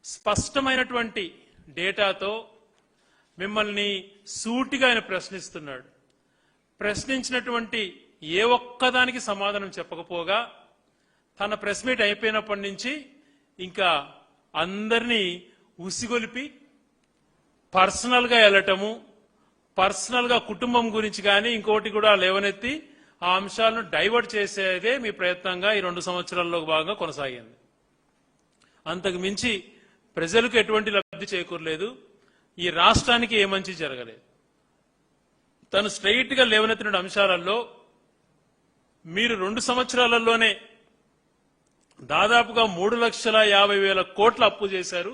స్పష్టమైనటువంటి డేటాతో మిమ్మల్ని సూటిగా ఆయన ప్రశ్నిస్తున్నాడు. ప్రశ్నించినటువంటి ఏ ఒక్కదానికి సమాధానం చెప్పకపోగా తన ప్రెస్ మీట్ అయిపోయినప్పటి నుంచి ఇంకా అందరినీ ఉసిగొలిపి పర్సనల్గా వెళ్ళటము, పర్సనల్గా కుటుంబం గురించి కానీ ఇంకోటి కూడా లేవనెత్తి ఆ అంశాలను డైవర్ట్ చేసేదే మీ ప్రయత్నంగా ఈ 2 సంవత్సరాల్లో భాగంగా కొనసాగింది. అంతకు మించి ప్రజలకు ఎటువంటి లబ్ధి చేకూరలేదు, ఈ రాష్ట్రానికి ఏ మంచి జరగలేదు. తను స్ట్రైట్ గా లేవనెత్తిన అంశాలలో మీరు 2 సంవత్సరాలలోనే దాదాపుగా 3,50,000 కోట్ల అప్పు చేశారు.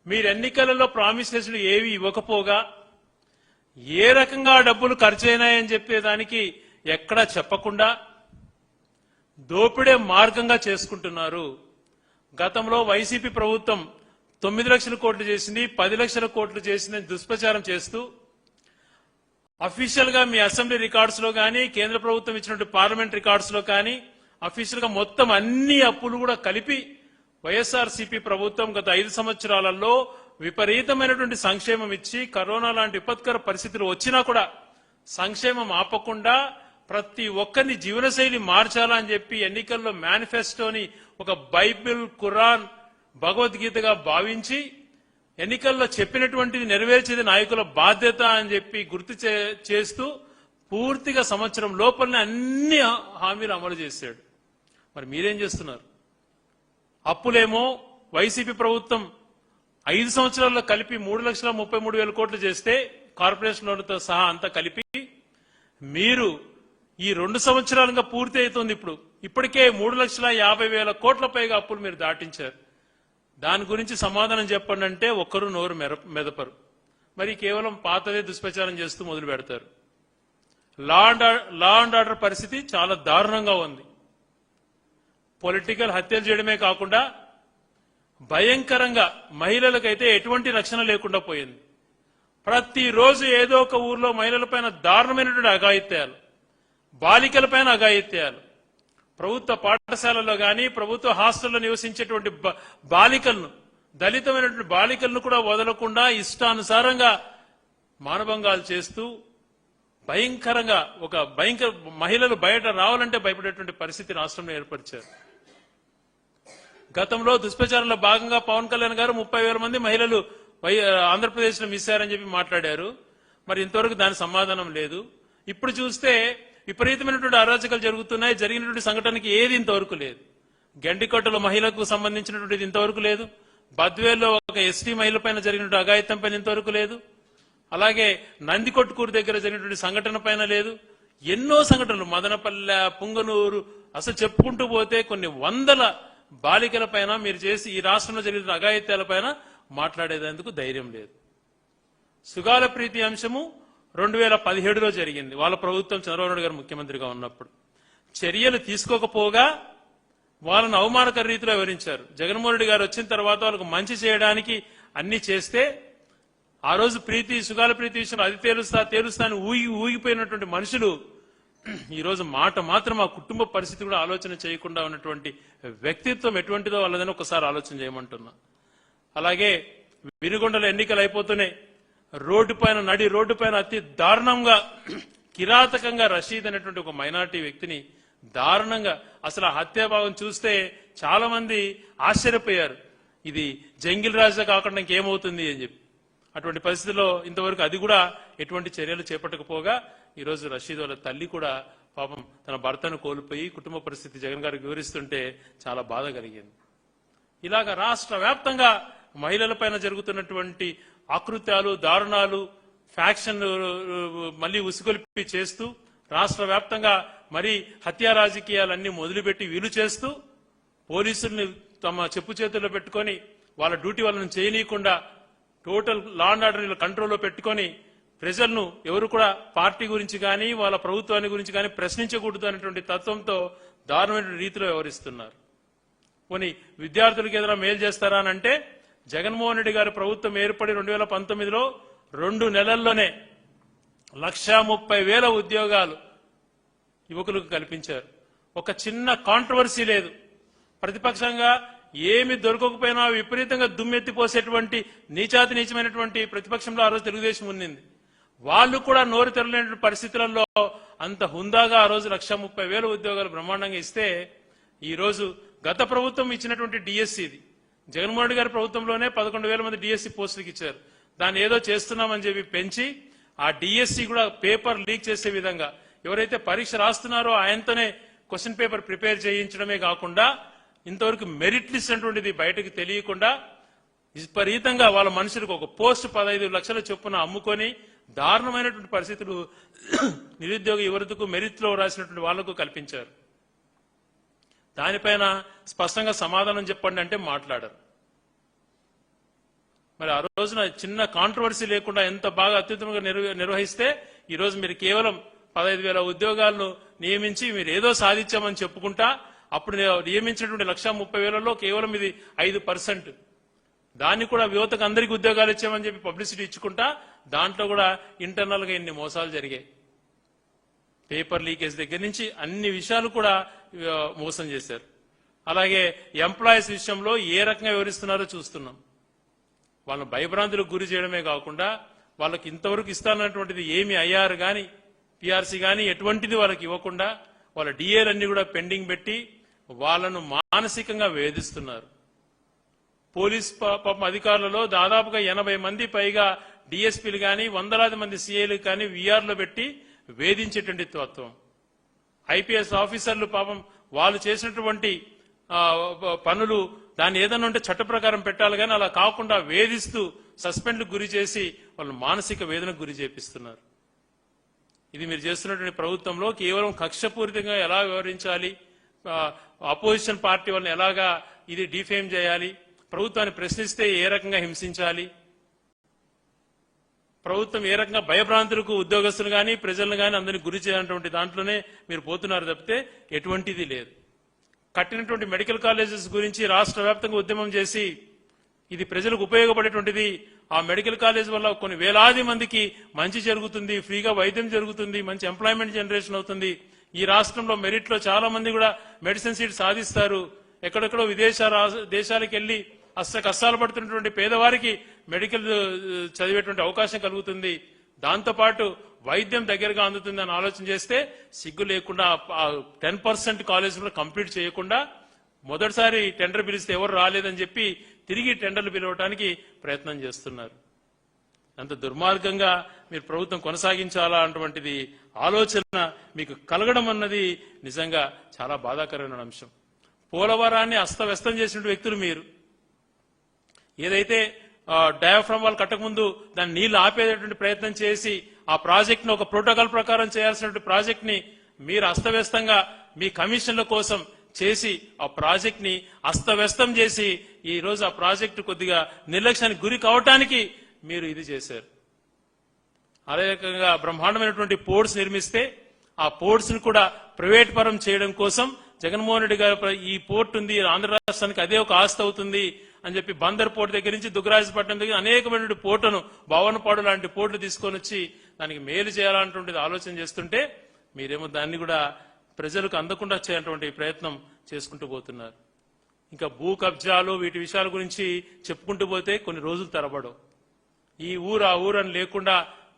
మీరు ఎన్నికలలో ప్రామిసెస్లు ఏవి ఇవ్వకపోగా ఏ రకంగా డబ్బులు ఖర్చు అయినాయని చెప్పేదానికి ఎక్కడా చెప్పకుండా దోపిడే మార్గంగా చేసుకుంటున్నారు. గతంలో వైసీపీ ప్రభుత్వం 9 లక్షల కోట్లు చేసింది, 10 లక్షల కోట్లు చేసిందని దుష్ప్రచారం చేస్తూ అఫీషియల్ గా మీ అసెంబ్లీ రికార్డ్స్ లో కానీ కేంద్ర ప్రభుత్వం ఇచ్చినట్టు పార్లమెంట్ రికార్డ్స్ లో కానీ అఫీషియల్ గా మొత్తం అన్ని అప్పులు కూడా కలిపి వైఎస్ఆర్సీపీ ప్రభుత్వం గత 5 సంవత్సరాలలో విపరీతమైనటువంటి సంక్షేమం ఇచ్చి కరోనా లాంటి విపత్కర పరిస్థితులు వచ్చినా కూడా సంక్షేమం ఆపకుండా ప్రతి ఒక్కరిని జీవనశైలి మార్చాలా అని చెప్పి ఎన్నికల్లో మేనిఫెస్టోని ఒక బైబిల్, ఖురాన్, భగవద్గీతగా భావించి ఎన్నికల్లో చెప్పినటువంటిది నెరవేర్చేది నాయకుల బాధ్యత అని చెప్పి గుర్తు చేస్తూ పూర్తిగా సంవత్సరం లోపలనే అన్ని హామీలు అమలు చేశాడు. మరి మీరేం చేస్తున్నారు? అప్పులేమో వైసీపీ ప్రభుత్వం 5 సంవత్సరాల్లో కలిపి 3,33,000 కోట్లు చేస్తే కార్పొరేషన్లతో సహా అంతా కలిపి మీరు ఈ 2 సంవత్సరాలుగా పూర్తి అవుతుంది. ఇప్పటికే 3,50,000 కోట్ల పైగా అప్పులు మీరు దాటించారు. దాని గురించి సమాధానం చెప్పండి అంటే ఒక్కరు నోరు మెదపరు. మరి కేవలం పాతదే దుష్ప్రచారం చేస్తూ మొదలు పెడతారు. లా అండ్ ఆర్డర్ పరిస్థితి చాలా దారుణంగా ఉంది. పొలిటికల్ హత్యలు చేయడమే కాకుండా భయంకరంగా మహిళలకైతే ఎటువంటి రక్షణ లేకుండా పోయింది. ప్రతిరోజు ఏదో ఒక ఊర్లో మహిళలపైన దారుణమైనటువంటి అఘాయిత్యాలు, బాలికలపైన అఘాయిత్యాలు, ప్రభుత్వ పాఠశాలలో గాని ప్రభుత్వ హాస్టల్లో నివసించేటువంటి బాలికలను, దళితమైనటువంటి బాలికలను కూడా వదలకుండా ఇష్టానుసారంగా మానభంగాలు చేస్తూ భయంకరంగా మహిళలు బయట రావాలంటే భయపడేటువంటి పరిస్థితి రాష్ట్రంలో ఏర్పరిచారు. గతంలో దుష్ప్రచారంలో భాగంగా పవన్ కళ్యాణ్ గారు 30,000 మంది మహిళలు ఆంధ్రప్రదేశ్ లో మిస్ అయ్యారని చెప్పి మాట్లాడారు. మరి ఇంతవరకు దాని సమాధానం లేదు. ఇప్పుడు చూస్తే విపరీతమైనటువంటి అరాచకాలు జరుగుతున్నాయి. జరిగినటువంటి సంఘటనకి ఏది ఇంతవరకు లేదు. గండికోటలో మహిళకు సంబంధించినటువంటిది ఇంతవరకు లేదు. బద్వేల్లో ఒక ఎస్టీ మహిళ పైన జరిగినటువంటి అఘాయిత్యం పైన ఇంతవరకు లేదు. అలాగే నందికొట్కూరు దగ్గర జరిగినటువంటి సంఘటన పైన లేదు. ఎన్నో సంఘటనలు, మదనపల్లె, పుంగనూరు, అసలు చెప్పుకుంటూ పోతే కొన్ని వందల బాలికల పైన మీరు చేసి ఈ రాష్ట్రంలో జరిగిన అఘాయిత్యాల పైన మాట్లాడేందుకు ధైర్యం లేదు. సుగాల ప్రీతి అంశము 2017లో జరిగింది. వాళ్ళ ప్రభుత్వం చంద్రబాబు నాయుడు గారు ముఖ్యమంత్రిగా ఉన్నప్పుడు చర్యలు తీసుకోకపోగా వాళ్ళను అవమానకర రీతిలో వివరించారు. జగన్మోహన్ రెడ్డి గారు వచ్చిన తర్వాత వాళ్ళకు మంచి చేయడానికి అన్ని చేస్తే ఆ రోజు సుగాల ప్రీతి విషయంలో అది తేలుస్తా అని ఊగిపోయినటువంటి మనుషులు ఈ రోజు మాట మాత్రం ఆ కుటుంబ పరిస్థితి కూడా ఆలోచన చేయకుండా ఉన్నటువంటి వ్యక్తిత్వం ఎటువంటిదో వాళ్ళదని ఒకసారి ఆలోచన చేయమంటున్నా. అలాగే వినుగొండలో ఎన్నికలు అయిపోతూనే నడి రోడ్డు పైన అతి దారుణంగా కిరాతకంగా రషీద్ అనేటువంటి ఒక మైనారిటీ వ్యక్తిని దారుణంగా, అసలు ఆ హత్యాభావం చూస్తే చాలా మంది ఆశ్చర్యపోయారు. ఇది జంగిల్ రాజా కాకుండా ఇంకేమవుతుంది అని చెప్పి. అటువంటి పరిస్థితుల్లో ఇంతవరకు అది కూడా ఎటువంటి చర్యలు చేపట్టకపోగా ఈరోజు రషీద్ వాళ్ళ తల్లి కూడా పాపం తన భర్తను కోల్పోయి కుటుంబ పరిస్థితి జగన్ గారికి వివరిస్తుంటే చాలా బాధ కలిగింది. ఇలాగా రాష్ట్ర వ్యాప్తంగా మహిళలపైన జరుగుతున్నటువంటి ఆకృత్యాలు, దారుణాలు, ఫ్యాక్షన్ మళ్లీ ఉసిగొల్పి చేస్తూ రాష్ట్ర వ్యాప్తంగా మరి హత్యా రాజకీయాలన్నీ మొదలుపెట్టి వీలు చేస్తూ పోలీసుల్ని తమ చెప్పు చేతుల్లో పెట్టుకొని వాళ్ళ డ్యూటీ వాళ్ళని చేయనీయకుండా టోటల్ లా అండ్ ఆర్డర్ కంట్రోల్లో పెట్టుకొని ప్రజలను ఎవరు కూడా పార్టీ గురించి కానీ వాళ్ళ ప్రభుత్వాన్ని గురించి కానీ ప్రశ్నించకూడదు అనేటువంటి తత్వంతో దారుణమైన రీతిలో వ్యవహరిస్తున్నారు. పోనీ విద్యార్థులకు ఏదైనా మేలు చేస్తారా అని అంటే జగన్మోహన్ రెడ్డి గారి ప్రభుత్వం ఏర్పడి 2019లో 2 నెలల్లోనే 1,30,000 ఉద్యోగాలు యువకులకు కల్పించారు. ఒక చిన్న కాంట్రవర్సీ లేదు. ప్రతిపక్షంగా ఏమి దొరకకపోయినా విపరీతంగా దుమ్మెత్తిపోసేటువంటి నీచాతి నీచమైనటువంటి ప్రతిపక్షంలో ఆ రోజు తెలుగుదేశం ఉన్నింది. వాళ్ళు కూడా నోరు తెరలేని పరిస్థితులలో అంత హుందాగా ఆ రోజు 1,30,000 ఉద్యోగాలు బ్రహ్మాండంగా ఇస్తే ఈ రోజు గత ప్రభుత్వం ఇచ్చినటువంటి డిఎస్సి ఇది జగన్మోహన్ రెడ్డి గారి ప్రభుత్వంలోనే 11,000 మంది డిఎస్సి పోస్టులకు ఇచ్చారు. దాన్ని ఏదో చేస్తున్నామని చెప్పి పెంచి ఆ డిఎస్సి కూడా పేపర్ లీక్ చేసే విధంగా ఎవరైతే పరీక్ష రాస్తున్నారో ఆయనతోనే క్వశ్చన్ పేపర్ ప్రిపేర్ చేయించడమే కాకుండా ఇంతవరకు మెరిట్ లిస్ట్ అటువంటిది బయటకు తెలియకుండా విపరీతంగా వాళ్ళ మనుషులకు ఒక పోస్ట్ 15 లక్షల చొప్పున అమ్ముకొని దారుణమైనటువంటి పరిస్థితులు నిరుద్యోగ యువతకు మెరిట్ లో రాసినటువంటి వాళ్లకు కల్పించారు. దానిపైన స్పష్టంగా సమాధానం చెప్పండి అంటే మాట్లాడారు. మరి ఆ రోజున చిన్న కాంట్రవర్సీ లేకుండా ఎంత బాగా అత్యుత్తమంగా నిర్వహిస్తే ఈ రోజు మీరు కేవలం 15,000 ఉద్యోగాలను నియమించి మీరు ఏదో సాధించామని చెప్పుకుంటా అప్పుడు నియమించినటువంటి 1,30,000లో కేవలం ఇది 5%. దాన్ని కూడా యువతకు అందరికీ ఉద్యోగాలు ఇచ్చామని చెప్పి పబ్లిసిటీ ఇచ్చుకుంటా దాంట్లో కూడా ఇంటర్నల్ గా ఇన్ని మోసాలు జరిగాయి. పేపర్ లీకేజ్ దగ్గర నుంచి అన్ని విషయాలు కూడా మోసం చేశారు. అలాగే ఎంప్లాయీస్ విషయంలో ఏ రకంగా వివరిస్తున్నారో చూస్తున్నాం. వాళ్ళని భయభ్రాంతులకు గురి చేయడమే కాకుండా వాళ్ళకి ఇంతవరకు ఇస్తానన్నటువంటిది ఏమి ఐఆర్ గాని పిఆర్సీ గాని ఎటువంటిది వాళ్ళకి ఇవ్వకుండా వాళ్ళ డిఏలన్నీ కూడా పెండింగ్ పెట్టి వాళ్ళను మానసికంగా వేధిస్తున్నారు. పోలీస్ అధికారులలో దాదాపుగా 80 మంది పైగా డిఎస్పీలు గాని వందలాది మంది సిఐలు కానీ వీఆర్లో పెట్టి వేధించేటువంటి తత్వం. ఐపీఎస్ ఆఫీసర్లు పాపం వాళ్ళు చేసినటువంటి పనులు దాన్ని ఏదన్నా ఉంటే చట్ట ప్రకారం పెట్టాలి కానీ అలా కాకుండా వేధిస్తూ సస్పెండ్కు గురి చేసి వాళ్ళని మానసిక వేదనకు గురి చేపిస్తున్నారు. ఇది మీరు చేస్తున్నటువంటి ప్రభుత్వంలో కేవలం కక్షపూరితంగా ఎలా వ్యవహరించాలి, అపోజిషన్ పార్టీ వాళ్ళని ఎలాగా ఇది డిఫేమ్ చేయాలి, ప్రభుత్వాన్ని ప్రశ్నిస్తే ఏ రకంగా హింసించాలి, ప్రభుత్వం ఏ రకంగా భయభ్రాంతులకు ఉద్యోగస్తులు కానీ ప్రజలను కానీ అందరినీ గురి చేయాలన్నటువంటి దాంట్లోనే మీరు పోతున్నారు తప్పితే ఎటువంటిది లేదు. కట్టినటువంటి మెడికల్ కాలేజెస్ గురించి రాష్ట్ర వ్యాప్తంగా ఉద్యమం చేసి ఇది ప్రజలకు ఉపయోగపడేటువంటిది, ఆ మెడికల్ కాలేజ్ వల్ల కొన్ని వేలాది మందికి మంచి జరుగుతుంది, ఫ్రీగా వైద్యం జరుగుతుంది, మంచి ఎంప్లాయ్మెంట్ జనరేషన్ అవుతుంది. ఈ రాష్ట్రంలో మెరిట్ లో చాలా మంది కూడా మెడిసిన్ సీట్ సాధిస్తారు. ఎక్కడెక్కడో దేశాలకు వెళ్లి కష్టాలు పడుతున్నటువంటి పేదవారికి మెడికల్ చదివేటువంటి అవకాశం కలుగుతుంది. దాంతోపాటు వైద్యం దగ్గరగా అందుతుంది అని ఆలోచన చేస్తే సిగ్గు లేకుండా 10% కాలేజీలో కంప్లీట్ చేయకుండా మొదటిసారి టెండర్ పిలిస్తే ఎవరు రాలేదని చెప్పి తిరిగి టెండర్లు పిలవడానికి ప్రయత్నం చేస్తున్నారు. అంత దుర్మార్గంగా మీరు ప్రభుత్వం కొనసాగించాలా అన్నటువంటిది ఆలోచన మీకు కలగడం అన్నది నిజంగా చాలా బాధాకరమైన అంశం. పోలవరాన్ని అస్తవ్యస్తం చేసిన వ్యక్తులు మీరు. ఏదైతే డయాఫ్రమ్ వాళ్ళు కట్టకముందు దాన్ని నీళ్లు ఆపేటటువంటి ప్రయత్నం చేసి ఆ ప్రాజెక్ట్ ను ఒక ప్రోటోకాల్ ప్రకారం చేయాల్సినటువంటి ప్రాజెక్ట్ ని మీరు అస్తవ్యస్తంగా మీ కమిషన్ల కోసం చేసి ఆ ప్రాజెక్ట్ ని అస్తవ్యస్తం చేసి ఈ రోజు ఆ ప్రాజెక్టు కొద్దిగా నిర్లక్ష్యానికి గురి కావటానికి మీరు ఇది చేశారు. అదే రకంగా బ్రహ్మాండమైనటువంటి పోర్ట్స్ నిర్మిస్తే ఆ పోర్ట్స్ ని కూడా ప్రైవేట్ పరం చేయడం కోసం జగన్మోహన్ రెడ్డి గారు ఈ పోర్ట్ ఉంది ఆంధ్ర రాష్ట్రానికి అదే ఒక ఆస్తి అవుతుంది అని చెప్పి బందర్ పోర్ట్ దగ్గర నుంచి దుగ్గరాజపట్నం దగ్గర అనేకమైనటువంటి పోర్టును భవనపాడు లాంటి పోర్టులు తీసుకొని వచ్చి దానికి మేలు చేయాలన్నటువంటిది ఆలోచన చేస్తుంటే మీరేమో దాన్ని కూడా ప్రజలకు అందకుండా చేయాలన్నటువంటి ప్రయత్నం చేసుకుంటూ పోతున్నారు. ఇంకా భూ కబ్జాలు వీటి విషయాల గురించి చెప్పుకుంటూ పోతే కొన్ని రోజులు తరబడవు. ఈ ఊరు ఆ ఊరని లేకుండా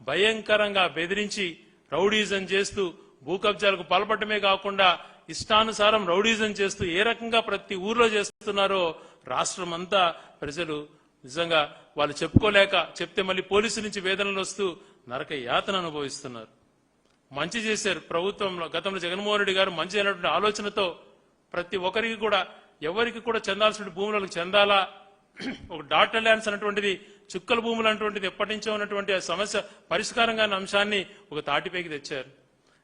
భయంకరంగా బెదిరించి రౌడీజం చేస్తూ భూ కబ్జాలకు పాల్పడమే కాకుండా ఇష్టానుసారం రౌడీజం చేస్తూ ఏ రకంగా ప్రతి ఊర్లో చేస్తున్నారో రాష్ట్రం అంతా ప్రజలు నిజంగా వాళ్ళు చెప్పుకోలేక చెప్తే మళ్ళీ పోలీసుల నుంచి వేదనలు వస్తూ నరక యాతన అనుభవిస్తున్నారు. మంచి చేశారు ప్రభుత్వంలో గతంలో జగన్మోహన్ రెడ్డి గారు మంచి అయినటువంటి ఆలోచనతో ప్రతి ఒక్కరికి కూడా ఎవరికి కూడా చెందాల్సిన భూములకు చెందాలా, ఒక డాటర్ ల్యాండ్స్ అన్నటువంటిది చుక్కల భూములు అన్నటువంటిది ఎప్పటి నుంచో ఉన్నటువంటి సమస్య పరిష్కారంగా అంశాన్ని ఒక తాటిపైకి తెచ్చారు.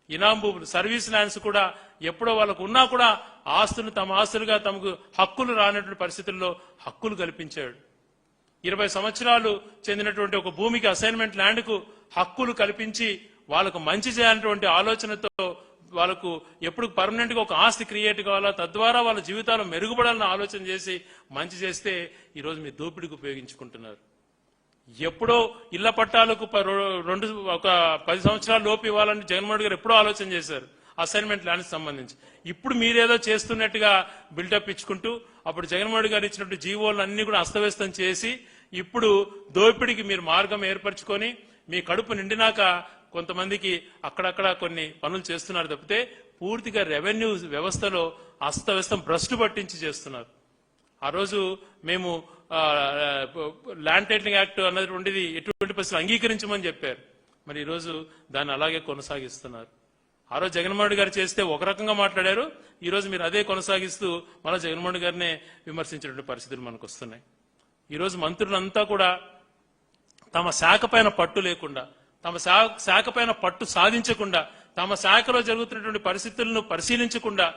ఇనాం భూములు సర్వీస్ ల్యాండ్స్ కూడా ఎప్పుడో వాళ్ళకు ఉన్నా కూడా ఆస్తులు తమ ఆస్తులుగా తమకు హక్కులు రానటువంటి పరిస్థితుల్లో హక్కులు కల్పించాడు. 20 సంవత్సరాలు చెందినటువంటి ఒక భూమికి అసైన్మెంట్ ల్యాండ్ కు హక్కులు కల్పించి వాళ్ళకు మంచి చేయాలన్నటువంటి ఆలోచనతో వాళ్ళకు ఎప్పుడు పర్మనెంట్ గా ఒక ఆస్తి క్రియేట్ కావాలా, తద్వారా వాళ్ళ జీవితాలు మెరుగుపడాలని ఆలోచన చేసి మంచి చేస్తే ఈరోజు మీ దోపిడీకి ఉపయోగించుకుంటున్నారు. ఎప్పుడో ఇళ్ల పట్టాలకు ఒక 10 సంవత్సరాల లోపు ఇవ్వాలని జగన్మోహన్ రెడ్డి గారు ఎప్పుడో ఆలోచన చేశారు అసైన్మెంట్ ల్యాండ్స్ సంబంధించి. ఇప్పుడు మీరేదో చేస్తున్నట్టుగా బిల్డప్ ఇచ్చుకుంటూ అప్పుడు జగన్మోహన్ గారు ఇచ్చినట్టు జీవోలను అన్ని కూడా అస్తవ్యస్తం చేసి ఇప్పుడు దోపిడీకి మీరు మార్గం ఏర్పరచుకొని మీ కడుపు నిండినాక కొంతమందికి అక్కడక్కడ కొన్ని పనులు చేస్తున్నారు తప్పితే పూర్తిగా రెవెన్యూ వ్యవస్థలో అస్తవ్యస్తం భ్రష్టు పట్టించి చేస్తున్నారు. ఆ రోజు మేము ల్యాండ్ టైటిలింగ్ యాక్ట్ అన్నటువంటిది ఎటువంటి పరిస్థితులు అంగీకరించమని చెప్పారు. మరి ఈరోజు దాన్ని అలాగే కొనసాగిస్తున్నారు. ఆ రోజు జగన్మోహన్ గారు చేస్తే ఒక రకంగా మాట్లాడారు, ఈ రోజు మీరు అదే కొనసాగిస్తూ మళ్ళీ జగన్మోహన్ గారినే విమర్శించేటువంటి పరిస్థితులు మనకు వస్తున్నాయి. ఈరోజు మంత్రులంతా కూడా తమ శాఖ పైన పట్టు లేకుండా, తమ శాఖ పైన పట్టు సాధించకుండా, తమ శాఖలో జరుగుతున్నటువంటి పరిస్థితులను పరిశీలించకుండా,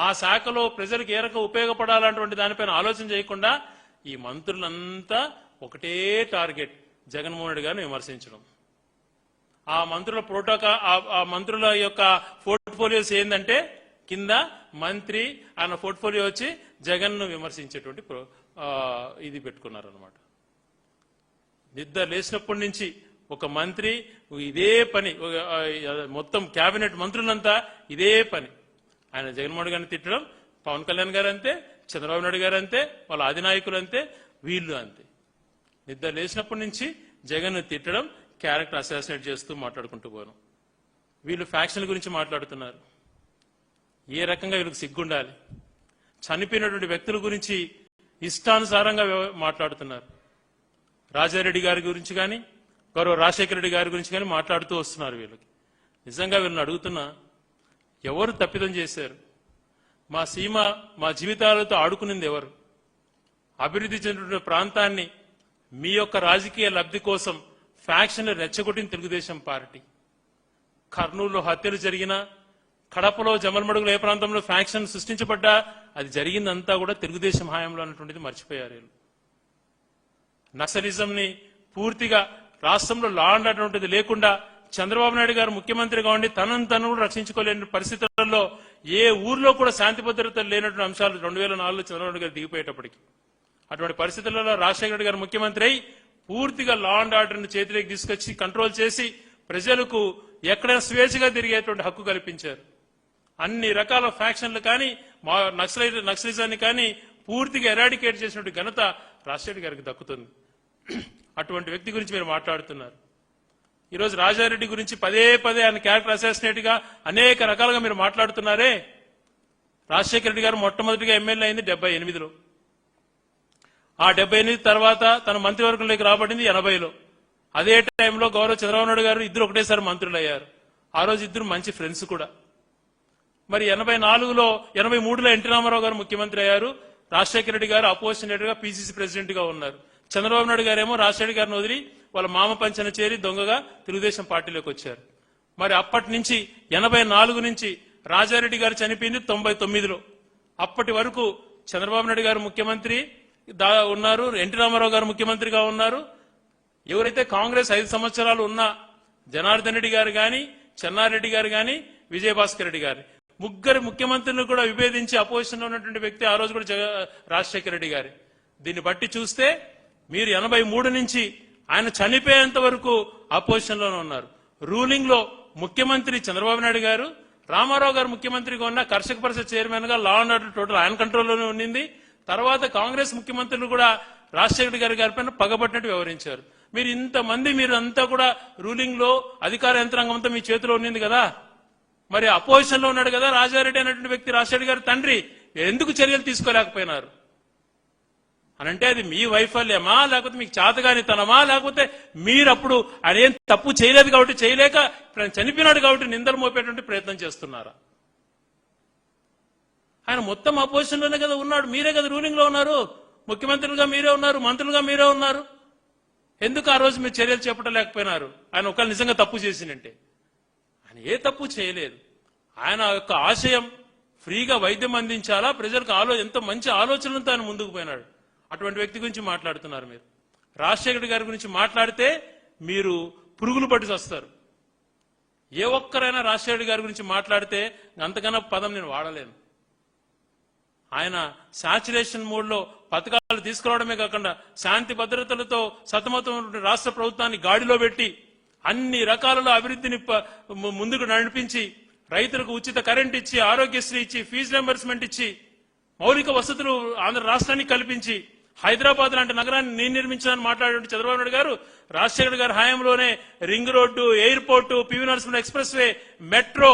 ఆ శాఖలో ప్రజలకు ఏ రకంగా ఉపయోగపడాలన్నటువంటి దానిపైన ఆలోచన చేయకుండా ఈ మంత్రులంతా ఒకటే టార్గెట్, జగన్మోహన్ రెడ్డి గారిని విమర్శించడం. ఆ మంత్రుల ఆ మంత్రుల యొక్క పోర్ట్ఫోలియోస్ ఏంటంటే కింద మంత్రి ఆయన పోర్ట్ఫోలియో వచ్చి జగన్ ను విమర్శించేటువంటి ఇది పెట్టుకున్నారనమాట. నిద్ర లేచినప్పటి నుంచి ఒక మంత్రి ఇదే పని, మొత్తం కేబినెట్ మంత్రులంతా ఇదే పని. ఆయన జగన్మోహన్ గారిని తిట్టడం, పవన్ కళ్యాణ్ గారు అంతే, చంద్రబాబు నాయుడు గారు అంతే, వాళ్ళ అధినాయకులు అంతే, వీళ్ళు అంతే. నిద్ర లేచినప్పటి నుంచి జగన్ తిట్టడం, క్యారెక్టర్ అసాసినేట్ చేస్తూ మాట్లాడుకుంటూ పోను. వీళ్ళు ఫ్యాక్షన్ల గురించి మాట్లాడుతున్నారు. ఏ రకంగా వీళ్ళకి సిగ్గుండాలి? చనిపోయినటువంటి వ్యక్తుల గురించి ఇష్టానుసారంగా మాట్లాడుతున్నారు. రాజారెడ్డి గారి గురించి కానీ, గౌరవ రాజశేఖర రెడ్డి గారి గురించి కానీ మాట్లాడుతూ వస్తున్నారు. వీళ్ళకి నిజంగా వీళ్ళని అడుగుతున్నా, ఎవరు తప్పిదం చేశారు? మా సీమ మా జీవితాలతో ఆడుకునింది ఎవరు? అభివృద్ధి చెందిన ప్రాంతాన్ని మీ యొక్క రాజకీయ లబ్ధి కోసం ఫ్యాక్షన్లు రెచ్చగొట్టిన తెలుగుదేశం పార్టీ. కర్నూలులో హత్యలు జరిగినా, కడపలో జమలమడుగులో ఏ ప్రాంతంలో ఫ్యాక్షన్ సృష్టించబడ్డా అది జరిగిందంతా కూడా తెలుగుదేశం హయాంలో అన్నటువంటిది మర్చిపోయారు. నక్సలిజంని పూర్తిగా రాష్ట్రంలో లా అండ్ ఆర్డర్ అటువంటిది లేకుండా చంద్రబాబు నాయుడు గారు ముఖ్యమంత్రిగా ఉండి తనను కూడా రక్షించుకోలేని పరిస్థితులలో ఏ ఊర్లో కూడా శాంతి భద్రతలు లేనటువంటి అంశాలు 2004లో చంద్రబాబు గారు దిగిపోయేటప్పటికి, అటువంటి పరిస్థితులలో రాజశేఖర రెడ్డి గారు ముఖ్యమంత్రి అయి పూర్తిగా లా అండ్ ఆర్డర్ ని చేతిలోకి తీసుకొచ్చి కంట్రోల్ చేసి ప్రజలకు ఎక్కడైనా స్వేచ్ఛగా తిరిగేటువంటి హక్కు కల్పించారు. అన్ని రకాల ఫ్యాక్షన్లు కానీ నక్సలిజాన్ని కానీ పూర్తిగా ఎరాడికేట్ చేసినటువంటి ఘనత రాజశేఖర గారికి దక్కుతుంది. అటువంటి వ్యక్తి గురించి మీరు మాట్లాడుతున్నారు. ఈరోజు రాజారెడ్డి గురించి పదే ఆయన క్యారెక్టర్ అసాసినేట్ గా అనేక రకాలుగా మీరు మాట్లాడుతున్నారే. రాజశేఖర రెడ్డి గారు మొట్టమొదటిగా ఎమ్మెల్యే అయింది 78లో. ఆ 78 తర్వాత తన మంత్రివర్గంలోకి రాబడింది 80లో. అదే టైంలో గౌరవ చంద్రబాబు నాయుడు గారు ఇద్దరు ఒకటేసారి మంత్రులు అయ్యారు. ఆ రోజు ఇద్దరు మంచి ఫ్రెండ్స్ కూడా. మరి 84లో 83లో ఎన్టీ రామారావు గారు ముఖ్యమంత్రి అయ్యారు. రాజశేఖర రెడ్డి గారు అపోజిషన్ లీడర్ గా పిసిసి ప్రెసిడెంట్ గా ఉన్నారు. చంద్రబాబు నాయుడు గారేమో రాజశేఖర గారిని వదిలి వాళ్ళ మామ పంచన చేరి దొంగగా తెలుగుదేశం పార్టీలోకి వచ్చారు. మరి అప్పటి నుంచి 84 నుంచి రాజారెడ్డి గారు చనిపోయింది 99లో. అప్పటి వరకు చంద్రబాబు నాయుడు గారు ముఖ్యమంత్రి ఉన్నారు, ఎన్టీ రామారావు గారు ముఖ్యమంత్రిగా ఉన్నారు. ఎవరైతే కాంగ్రెస్ 5 సంవత్సరాలు ఉన్నా జనార్దన్ రెడ్డి గారు గాని, చెన్నారెడ్డి గారు గాని, విజయభాస్కర్ రెడ్డి గారు ముగ్గురు ముఖ్యమంత్రులను కూడా విభేదించి అపోజిషన్ లో ఉన్నటువంటి వ్యక్తి ఆ రోజు కూడా రాజశేఖర రెడ్డి గారి. దీన్ని బట్టి చూస్తే మీరు 83 నుంచి ఆయన చనిపోయేంత వరకు అపోజిషన్ లోనే ఉన్నారు. రూలింగ్ లో ముఖ్యమంత్రి చంద్రబాబు నాయుడు గారు, రామారావు గారు ముఖ్యమంత్రిగా ఉన్న కర్షక పరిషత్ చైర్మన్ గా లా అండ్ ఆర్డర్ టోటల్ ఆయన కంట్రోల్లోనే ఉండింది. తర్వాత కాంగ్రెస్ ముఖ్యమంత్రులు కూడా రాజశేఖర గారి పైన పగబట్టినట్టు వ్యవహరించారు. మీరు ఇంతమంది మీరు అంతా కూడా రూలింగ్ లో అధికార యంత్రాంగం అంతా మీ చేతిలో ఉండింది కదా. మరి అపోజిషన్ లో ఉన్నాడు కదా రాజారెడ్డి అనేటువంటి వ్యక్తి, రాజశేఖర గారి తండ్రి, ఎందుకు చర్యలు తీసుకోలేకపోయినారు అనంటే అది మీ వైఫల్యమా, లేకపోతే మీకు చేతగానితనమా, లేకపోతే మీరప్పుడు ఆయన ఏం తప్పు చేయలేదు కాబట్టి చేయలేక చనిపోయినాడు కాబట్టి నిందలు మోపేటువంటి ప్రయత్నం చేస్తున్నారా? ఆయన మొత్తం అపోజిషన్ లోనే కదా ఉన్నాడు. మీరే కదా రూలింగ్ లో ఉన్నారు. ముఖ్యమంత్రులుగా మీరే ఉన్నారు, మంత్రులుగా మీరే ఉన్నారు. ఎందుకు ఆ రోజు మీరు చర్యలు చేపట్టలేకపోయినారు? ఆయన ఒకళ్ళు నిజంగా తప్పు చేసినంటే ఆయన ఏ తప్పు చేయలేదు. ఆయన యొక్క ఆశయం ఫ్రీగా వైద్యం అందించాలా, ప్రజలకు ఎంతో మంచి ఆలోచనలతో ఆయన ముందుకు పోయినాడు. అటువంటి వ్యక్తి గురించి మాట్లాడుతున్నారు మీరు. రాజశేఖర గారి గురించి మాట్లాడితే మీరు పురుగులు పట్టి వస్తారు. ఏ ఒక్కరైనా రాజశేఖర గారి గురించి మాట్లాడితే అంతకన్నా పదం నేను వాడలేను. ఆయన సాచురేషన్ మోడ్ లో పథకాలు తీసుకురావడమే కాకుండా శాంతి భద్రతలతో సతమతం రాష్ట్ర ప్రభుత్వాన్ని గాడిలో పెట్టి అన్ని రకాలలో అభివృద్ధిని ముందుకు నడిపించి రైతులకు ఉచిత కరెంట్ ఇచ్చి, ఆరోగ్యశ్రీ ఇచ్చి, ఫీజు రింబర్స్మెంట్ ఇచ్చి మౌలిక వసతులు ఆంధ్ర రాష్ట్రానికి కల్పించి హైదరాబాద్ లాంటి నగరాన్ని నేను నిర్మించాలని మాట్లాడే చంద్రబాబు నాయుడు గారు రాజశేఖర్ గారి హయాంలోనే ring road, airport, PV Narasimha express way, metro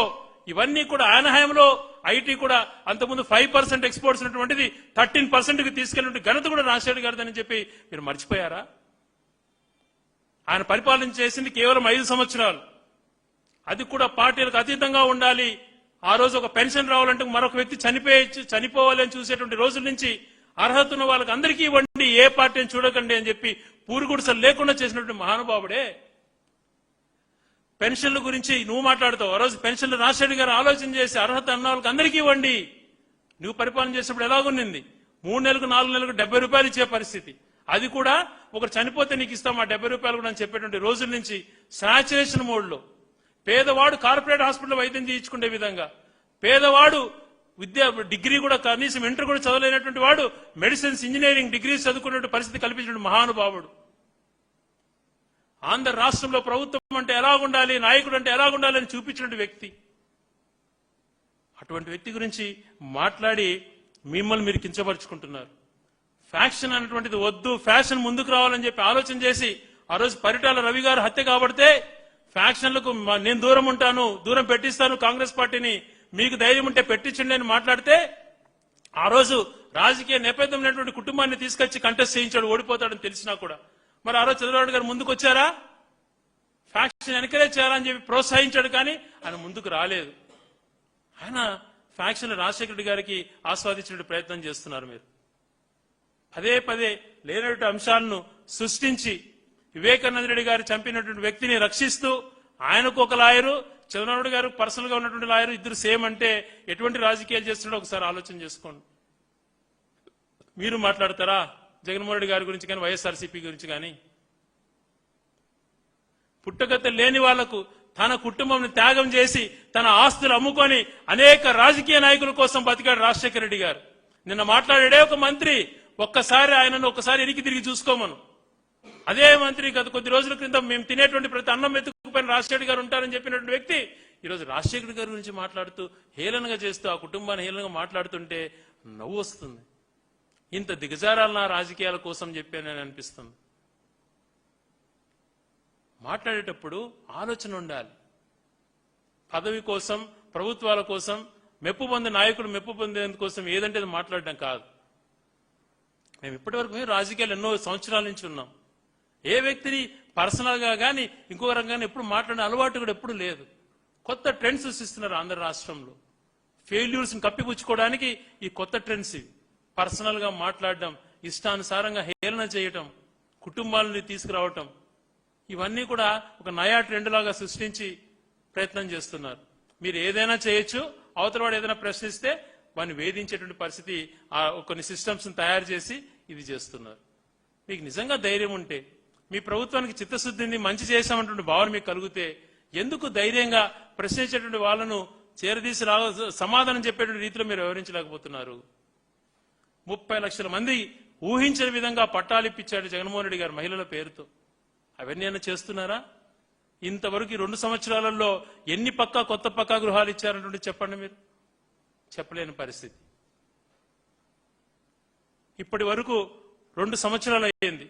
ఇవన్నీ కూడా ఆయన హయాంలో ఐటీ కూడా అంతకుముందు 5% ఎక్స్పోర్ట్స్ ఉన్నటువంటిది 13%కి తీసుకెళ్లిన ఘనత కూడా రాజశేఖర్ గారిదని చెప్పి మీరు మర్చిపోయారా? ఆయన పరిపాలన చేసింది కేవలం 5 సంవత్సరాలు. అది కూడా పార్టీలకు అతీతంగా ఉండాలి. ఆ రోజు ఒక పెన్షన్ రావాలంటే మరొక వ్యక్తి చనిపోవాలని చూసేటువంటి రోజుల నుంచి అర్హత ఉన్న వాళ్ళకి అందరికీ ఇవ్వండి, ఏ పార్టీని చూడకండి అని చెప్పి పూరుగుడిసలు లేకుండా చేసినటువంటి మహానుభావుడే. పెన్షన్ల గురించి నువ్వు మాట్లాడుతావు. ఆ రోజు పెన్షన్లు రాజశేఖర్ గారు ఆలోచన చేసి అర్హత అన్న వాళ్ళకి అందరికీ ఇవ్వండి. నువ్వు పరిపాలన చేసినప్పుడు ఎలాగుంది? 3 నెలలకు 4 నెలలకు 70 రూపాయలు ఇచ్చే పరిస్థితి. అది కూడా ఒకరు చనిపోతే నీకు ఇస్తాం ఆ 70 రూపాయలు కూడా అని చెప్పేటువంటి రోజుల నుంచి సాచురేషన్ మోడ్లో పేదవాడు కార్పొరేట్ హాస్పిటల్ వైద్యం చేయించుకునే విధంగా, పేదవాడు డిగ్రీ కూడా కనీసం ఇంటర్ కూడా చదవలేనటువంటి వాడు మెడిసిన్స్, ఇంజనీరింగ్ డిగ్రీస్ చదువుకునే పరిస్థితి కల్పించిన మహానుభావుడు. ఆంధ్ర రాష్ట్రంలో ప్రభుత్వం అంటే ఎలాగుండాలి, నాయకుడు అంటే ఎలాగుండాలి అని చూపించిన వ్యక్తి. అటువంటి వ్యక్తి గురించి మాట్లాడి మిమ్మల్ని మీరు కించపరుచుకుంటున్నారు. ఫ్యాక్షన్ అనేటువంటిది వద్దు, ఫ్యాషన్ ముందుకు రావాలని చెప్పి ఆలోచన చేసి ఆ రోజు పరిటాల రవి గారు హత్య కాబడితే ఫ్యాక్షన్లకు నేను దూరం ఉంటాను, దూరం పెట్టిస్తాను కాంగ్రెస్ పార్టీని, మీకు ధైర్యం ఉంటే పెట్టించండి అని మాట్లాడితే ఆ రోజు రాజకీయ నేపథ్యం ఉన్నటువంటి కుటుంబాన్ని తీసుకొచ్చి కంటెస్ట్ చేయించాడు, ఓడిపోతాడని తెలిసినా కూడా. మరి ఆ రోజు చంద్రబాబు గారు ముందుకు వచ్చారా? ఫ్యాక్షన్ ఎంకరేజ్ చేయాలని చెప్పి ప్రోత్సహించాడు, కానీ ఆయన ముందుకు రాలేదు. ఆయన ఫ్యాక్షన్ రాజశేఖర రెడ్డి గారికి ఆస్వాదించే ప్రయత్నం చేస్తున్నారు. మీరు పదే పదే లేనటువంటి అంశాలను సృష్టించి వివేకానంద రెడ్డి గారు చంపినటువంటి వ్యక్తిని రక్షిస్తూ ఆయనకు ఒక లాయరు, చంద్రబాబు గారు పర్సనల్ గా ఉన్నటువంటి లాయరు, ఇద్దరు సేమ్ అంటే ఎటువంటి రాజకీయాలు చేస్తున్నాడో ఒకసారి ఆలోచన చేసుకోండి. మీరు మాట్లాడతారా జగన్మోహన్ రెడ్డి గారి గురించి కానీ, వైఎస్ఆర్సీపీ గురించి కానీ? పుట్టగత లేని వాళ్లకు తన కుటుంబం త్యాగం చేసి తన ఆస్తులు అమ్ముకొని అనేక రాజకీయ నాయకుల కోసం బతికాడు రాజశేఖర రెడ్డి గారు. నిన్న మాట్లాడే ఒక మంత్రి ఒక్కసారి ఆయనను ఒక్కసారి ఎనికి తిరిగి చూసుకోమను. అదే మంత్రి గత కొద్ది రోజుల క్రితం మేము తినేటువంటి ప్రతి అన్నం ఎత్తుకుపోయిన రాజశేఖర గారు ఉంటారని చెప్పినటువంటి వ్యక్తి ఈరోజు రాజశేఖర గారి గురించి మాట్లాడుతూ హేళనగా చేస్తూ ఆ కుటుంబాన్ని హేళనగా మాట్లాడుతుంటే నవ్వు వస్తుంది. ఇంత దిగజారాలు నా రాజకీయాల కోసం చెప్పానని అనిపిస్తుంది. మాట్లాడేటప్పుడు ఆలోచన ఉండాలి. పదవి కోసం, ప్రభుత్వాల కోసం, మెప్పు పొందే నాయకులు మెప్పు పొందేందుకోసం ఏదంటే అది మాట్లాడడం కాదు. మేము ఇప్పటివరకు రాజకీయాలు ఎన్నో సంవత్సరాల నుంచి ఉన్నాం. ఏ వ్యక్తిని పర్సనల్ గా కానీ ఇంకో రంగాన్ని ఎప్పుడు మాట్లాడిన అలవాటు కూడా ఎప్పుడు లేదు. కొత్త ట్రెండ్స్ సృష్టిస్తున్నారు ఆంధ్ర రాష్ట్రంలో. ఫెయిల్యూర్స్ కప్పిపుచ్చుకోవడానికి ఈ కొత్త ట్రెండ్స్ ఇవి. పర్సనల్ గా మాట్లాడడం, ఇష్టానుసారంగా హేళన చేయటం, కుటుంబాలని తీసుకురావటం, ఇవన్నీ కూడా ఒక నయా ట్రెండ్ లాగా సృష్టించి ప్రయత్నం చేస్తున్నారు. మీరు ఏదైనా చేయొచ్చు, అవతల వాడు ఏదైనా ప్రశ్నిస్తే వాడిని వేధించేటువంటి పరిస్థితి కొన్ని సిస్టమ్స్ తయారు చేసి ఇది చేస్తున్నారు. మీకు నిజంగా ధైర్యం ఉంటే, మీ ప్రభుత్వానికి చిత్తశుద్ధిని మంచి చేశామన్నటువంటి భావన మీకు కలిగితే ఎందుకు ధైర్యంగా ప్రశ్నించేటువంటి వాళ్ళను చేరదీసి సమాధానం చెప్పేటువంటి రీతిలో మీరు వివరించలేకపోతున్నారు? 30 లక్షల మంది ఊహించిన విధంగా పట్టాలిప్పించాడు జగన్మోహన్ రెడ్డి గారు మహిళల పేరుతో. అవన్నీ అయినా చేస్తున్నారా? ఇంతవరకు 2 సంవత్సరాలలో ఎన్ని కొత్త పక్కా గృహాలు ఇచ్చారన్నట్టు చెప్పండి. మీరు చెప్పలేని పరిస్థితి. ఇప్పటి వరకు 2 సంవత్సరాలు అయ్యింది.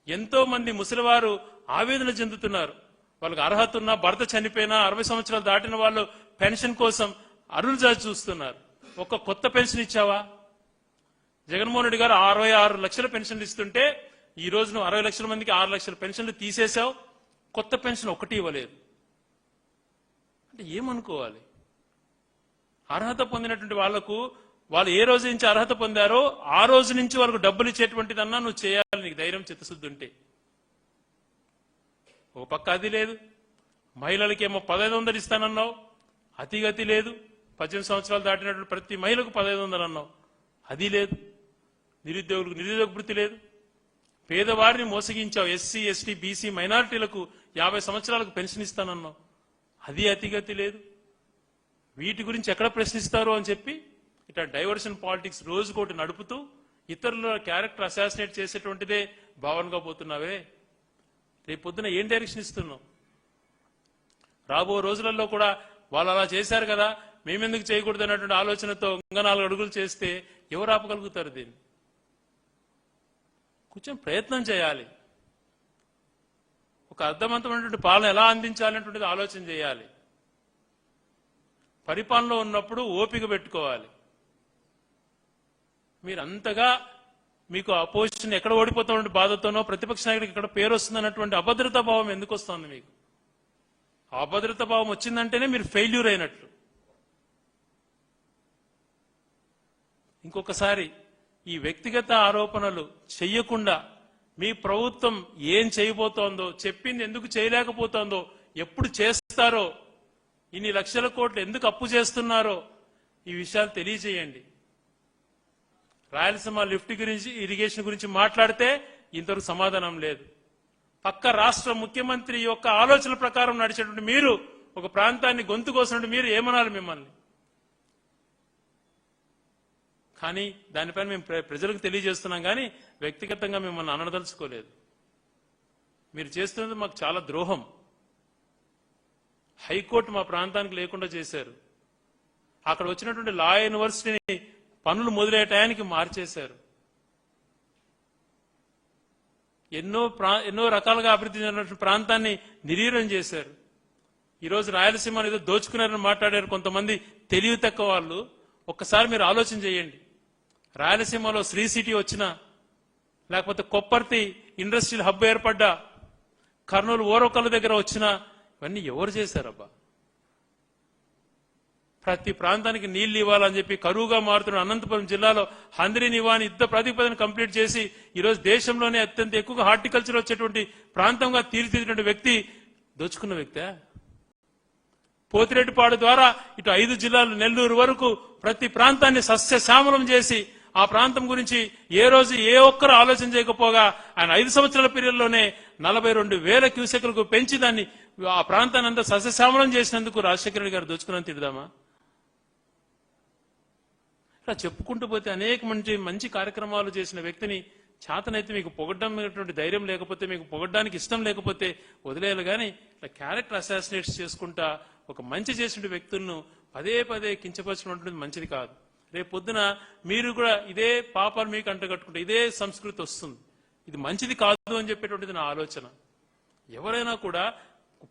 ఎంతో మంది ముసలివారు ఆవేదన చెందుతున్నారు. వాళ్ళకి అర్హత ఉన్నా, భర్త చనిపోయినా, 60 సంవత్సరాలు దాటిన వాళ్ళు పెన్షన్ కోసం అరులు చూస్తున్నారు. ఒక కొత్త పెన్షన్ ఇచ్చావా? జగన్మోహన్ రెడ్డి గారు 66 లక్షల పెన్షన్లు ఇస్తుంటే ఈ రోజు 60 లక్షల మందికి 6 లక్షల పెన్షన్లు తీసేశావు. కొత్త పెన్షన్ ఒకటి ఇవ్వలేదు అంటే ఏమనుకోవాలి? అర్హత పొందినటువంటి వాళ్లకు వాళ్ళు ఏ రోజు నుంచి అర్హత పొందారో ఆ రోజు నుంచి వాళ్ళకు డబ్బులు ఇచ్చేటువంటిదన్నా నువ్వు చేయాలి, నీకు ధైర్యం చిత్తశుద్ధి ఉంటే. ఒక పక్క అది లేదు. మహిళలకేమో 1500 ఇస్తానన్నావు, అతిగతి లేదు. 18 సంవత్సరాలు దాటినటువంటి ప్రతి మహిళకు 1500 అన్నావు, అది లేదు. నిరుద్యోగులకు నిరుద్యోగ వృత్తి లేదు. పేదవారిని మోసగించావు. ఎస్సీ, ఎస్టీ, బీసీ, మైనారిటీలకు 50 సంవత్సరాలకు పెన్షన్ ఇస్తానన్నావు, అది అతిగతి లేదు. వీటి గురించి ఎక్కడ ప్రశ్నిస్తారు అని చెప్పి ఇట్లా డైవర్షన్ పాలిటిక్స్ రోజుకోటి నడుపుతూ ఇతరుల క్యారెక్టర్ అసాసినేట్ చేసేటువంటిదే భావనగా పోతున్నావే. రేపు పొద్దున ఏం డైరెక్షన్ ఇస్తున్నావు? రాబో రోజులలో కూడా వాళ్ళు అలా చేశారు కదా, మేమెందుకు చేయకూడదు అన్నటువంటి ఆలోచనతో ఇంకా 4 అడుగులు చేస్తే ఎవరు ఆపగలుగుతారు దీన్ని? కొంచెం ప్రయత్నం చేయాలి. ఒక అర్థవంతమైనటువంటి పాలన ఎలా అందించాలనేటువంటిది ఆలోచన చేయాలి. పరిపాలనలో ఉన్నప్పుడు ఓపిక పెట్టుకోవాలి. మీరు అంతగా మీకు అపోజిషన్ ఎక్కడ ఓడిపోతున్న బాధతోనో ప్రతిపక్ష నాయకుడికి ఇక్కడ పేరు వస్తుందన్నటువంటి అభద్రతా భావం ఎందుకు వస్తుంది మీకు? ఆ అభద్రతా భావం వచ్చిందంటేనే మీరు ఫెయిల్యూర్ అయినట్లు. ఇంకొకసారి ఈ వ్యక్తిగత ఆరోపణలు చెయ్యకుండా మీ ప్రభుత్వం ఏం చేయబోతోందో, చెప్పింది ఎందుకు చేయలేకపోతోందో, ఎప్పుడు చేస్తారో, ఇన్ని లక్షల కోట్లు ఎందుకు అప్పు చేస్తున్నారో ఈ విషయాలు తెలియజేయండి. రాయలసీమ లిఫ్ట్ గురించి, ఇరిగేషన్ గురించి మాట్లాడితే ఇంతవరకు సమాధానం లేదు. పక్క రాష్ట్ర ముఖ్యమంత్రి యొక్క ఆలోచన ప్రకారం నడిచేటువంటి మీరు, ఒక ప్రాంతాన్ని గొంతు కోసినట్టు మీరు ఏమనాలి మిమ్మల్ని? కానీ దానిపైన మేము ప్రజలకు తెలియజేస్తున్నాం, కానీ వ్యక్తిగతంగా మిమ్మల్ని అనదలుచుకోలేదు. మీరు చేస్తున్నది మాకు చాలా ద్రోహం. హైకోర్టు మా ప్రాంతానికి లేకుండా చేశారు. అక్కడ వచ్చినటువంటి లా యూనివర్సిటీని పనులు మొదలయ్యే టయానికి మార్చేశారు. ఎన్నో రకాలుగా అభివృద్ధి చెందినటువంటి ప్రాంతాన్ని నిర్వీర్యం చేశారు. ఈరోజు రాయలసీమను ఏదో దోచుకున్నారని మాట్లాడారు కొంతమంది తెలివి తక్కువ వాళ్ళు. ఒక్కసారి మీరు ఆలోచన చేయండి. రాయలసీమలో శ్రీ సిటీ వచ్చినా, లేకపోతే కొప్పర్తి ఇండస్ట్రియల్ హబ్ ఏర్పడ్డా, కర్నూలు ఓరకల్లు దగ్గర వచ్చినా, ఇవన్నీ ఎవరు చేశారబ్బా? ప్రతి ప్రాంతానికి నీళ్లు ఇవ్వాలని చెప్పి కరువుగా మారుతున్న అనంతపురం జిల్లాలో హంద్రీ నివాని యుద్ధ ప్రాతిపదికన కంప్లీట్ చేసి ఈరోజు దేశంలోనే అత్యంత ఎక్కువగా హార్టికల్చర్ వచ్చేటువంటి ప్రాంతంగా తీర్చిదిద్దినటువంటి వ్యక్తి దోచుకున్న వ్యక్తే. పోతిరెడ్డిపాడు ద్వారా ఇటు 5 జిల్లాలు నెల్లూరు వరకు ప్రతి ప్రాంతాన్ని సస్యశ్యామలం చేసి ఆ ప్రాంతం గురించి ఏ రోజు ఏ ఒక్కరు ఆలోచన చేయకపోగా ఆయన 5 సంవత్సరాల పీరియడ్లోనే 42,000 క్యూసెక్లకు పెంచి దాన్ని ఆ ప్రాంతాన్ని అంతా సస్యశ్యామలం చేసినందుకు రాజశేఖర రెడ్డి గారు దోచుకుని తిడదామా? ఇలా చెప్పుకుంటూ పోతే అనేక మంచి కార్యక్రమాలు చేసిన వ్యక్తిని చేతనైతే మీకు పొగడ్డం ధైర్యం లేకపోతే, మీకు పొగడ్డానికి ఇష్టం లేకపోతే వదిలేయాలి. కానీ ఇట్లా క్యారెక్టర్ అసాసినేట్స్ చేసుకుంటా ఒక మంచి చేసిన వ్యక్తులను పదే పదే కించపరచుకున్నటువంటిది మంచిది కాదు. రేపు పొద్దున మీరు కూడా ఇదే పాపాలు మీకు అంటగట్టుకుంటే ఇదే సంస్కృతి వస్తుంది. ఇది మంచిది కాదు అని చెప్పేటువంటిది నా ఆలోచన. ఎవరైనా కూడా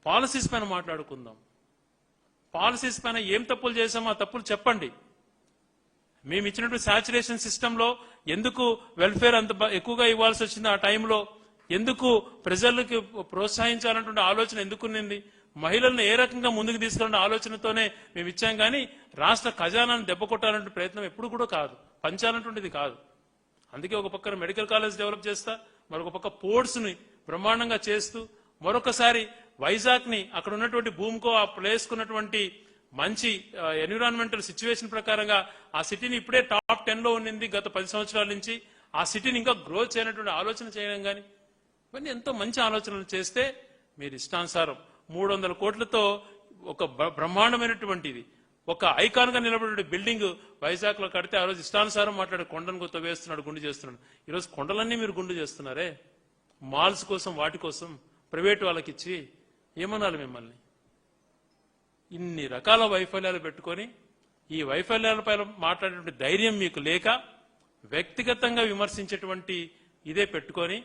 పాలసీస్ పైన మాట్లాడుకుందాం. పాలసీస్ పైన ఏం తప్పులు చేశామో ఆ తప్పులు చెప్పండి. మేము ఇచ్చినటువంటి సాచురేషన్ సిస్టంలో ఎందుకు వెల్ఫేర్ అంత ఎక్కువగా ఇవ్వాల్సి వచ్చింది? ఆ టైంలో ఎందుకు ప్రజలకి ప్రోత్సహించాలన్నటువంటి ఆలోచన ఎందుకున్నది? మహిళలను ఏ రకంగా ముందుకు తీసుకెళ్లిన ఆలోచనతోనే మేము ఇచ్చాం. కానీ రాష్ట్ర ఖజానాన్ని దెబ్బ కొట్టాలంటే ప్రయత్నం ఎప్పుడు కూడా కాదు, పంచాలన్నటువంటిది కాదు. అందుకే ఒక పక్కన మెడికల్ కాలేజ్ డెవలప్ చేస్తా, మరొక పక్క పోర్ట్స్ ని బ్రహ్మాండంగా చేస్తూ, మరొకసారి వైజాగ్ ని అక్కడ ఉన్నటువంటి భూమికో ఆ ప్లేస్ కున్నటువంటి మంచి ఎన్విరాన్మెంటల్ సిచ్యువేషన్ ప్రకారంగా ఆ సిటీని ఇప్పుడే టాప్ 10 లో ఉన్నింది గత 10 సంవత్సరాల నుంచి. ఆ సిటీని ఇంకా గ్రోత్ చేయనటువంటి ఆలోచన చేయడం కానీ ఇవన్నీ ఎంతో మంచి ఆలోచనలు చేస్తే మీరు ఇష్టానుసారం 300 కోట్లతో ఒక బ్రహ్మాండమైనటువంటిది ఒక ఐకాన్ గా నిలబడే బిల్డింగ్ వైజాగ్ లో కడితే ఆ రోజు ఇష్టానుసారం మాట్లాడే కొండను కొత్త వేస్తున్నాడు, గుండు చేస్తున్నాడు. ఈరోజు కొండలన్నీ మీరు గుండు చేస్తున్నారే, మాల్స్ కోసం వాటి కోసం ప్రైవేట్ వాళ్ళకి ఇచ్చి. ఏమనాలి మిమ్మల్ని? ఇన్ని రకాల వైఫల్యాలు పెట్టుకొని ఈ వైఫల్యాలపై మాట్లాడేటువంటి ధైర్యం మీకు లేక వ్యక్తిగతంగా విమర్శించేటువంటి ఇదే పెట్టుకొని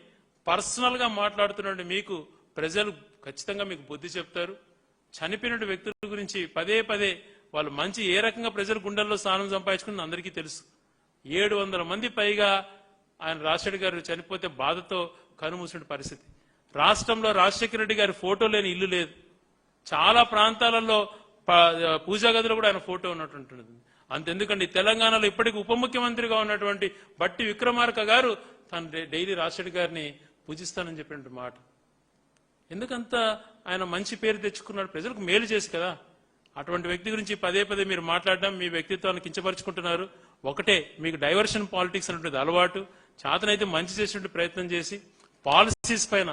పర్సనల్ గా మాట్లాడుతున్న మీకు ప్రజలు ఖచ్చితంగా మీకు బుద్ధి చెప్తారు. చనిపోయిన వ్యక్తుల గురించి పదే పదే వాళ్ళు మంచి ఏ రకంగా ప్రజల గుండెల్లో స్థానం సంపాదించుకుని అందరికీ తెలుసు. 700 మంది పైగా ఆయన రాజశేఖర గారు చనిపోతే బాధతో కనుమూసిన పరిస్థితి. రాష్ట్రంలో రాజశేఖర రెడ్డి గారి ఫోటో లేని ఇల్లు లేదు. చాలా ప్రాంతాలలో పూజా గదిలో కూడా ఆయన ఫోటో ఉన్నట్టుంటుంది. అంతెందుకండి, తెలంగాణలో ఇప్పటికి ఉప ముఖ్యమంత్రిగా ఉన్నటువంటి బట్టి విక్రమార్క గారు తను డైలీ రాజశేఖర గారిని పూజిస్తానని చెప్పినట్టు మాట. ఎందుకంత ఆయన మంచి పేరు తెచ్చుకున్నాడు, ప్రజలకు మేలు చేసి కదా. అటువంటి వ్యక్తి గురించి పదే పదే మీరు మాట్లాడడం మీ వ్యక్తిత్వాన్ని కించపరుచుకుంటున్నారు. ఒకటే, మీకు డైవర్షన్ పాలిటిక్స్ అనేటువంటి అలవాటు. చేతనైతే మంచి చేసేటువంటి ప్రయత్నం చేసి పాలసీస్ పైన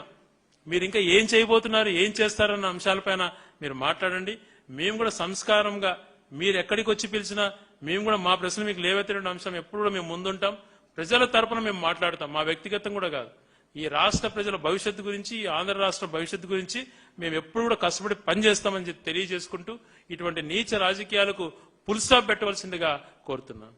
మీరు ఇంకా ఏం చేయబోతున్నారు, ఏం చేస్తారన్న అంశాలపైన మీరు మాట్లాడండి. మేము కూడా సంస్కారంగా మీరు ఎక్కడికి వచ్చి పిలిచినా మేము కూడా మా ప్రశ్నలు మీకు లేవెత్తిన అంశం ఎప్పుడు కూడా మేము ముందుంటాం. ప్రజల తరపున మేము మాట్లాడతాం, మా వ్యక్తిగతం కూడా కాదు. ఈ రాష్ట్ర ప్రజల భవిష్యత్తు గురించి, ఈ ఆంధ్ర రాష్ట్ర భవిష్యత్తు గురించి మేము ఎప్పుడు కూడా కష్టపడి పనిచేస్తామని తెలియజేసుకుంటూ ఇటువంటి నీచ రాజకీయాలకు ఫుల్ స్టాప్ పెట్టవలసిందిగా కోరుతున్నాను.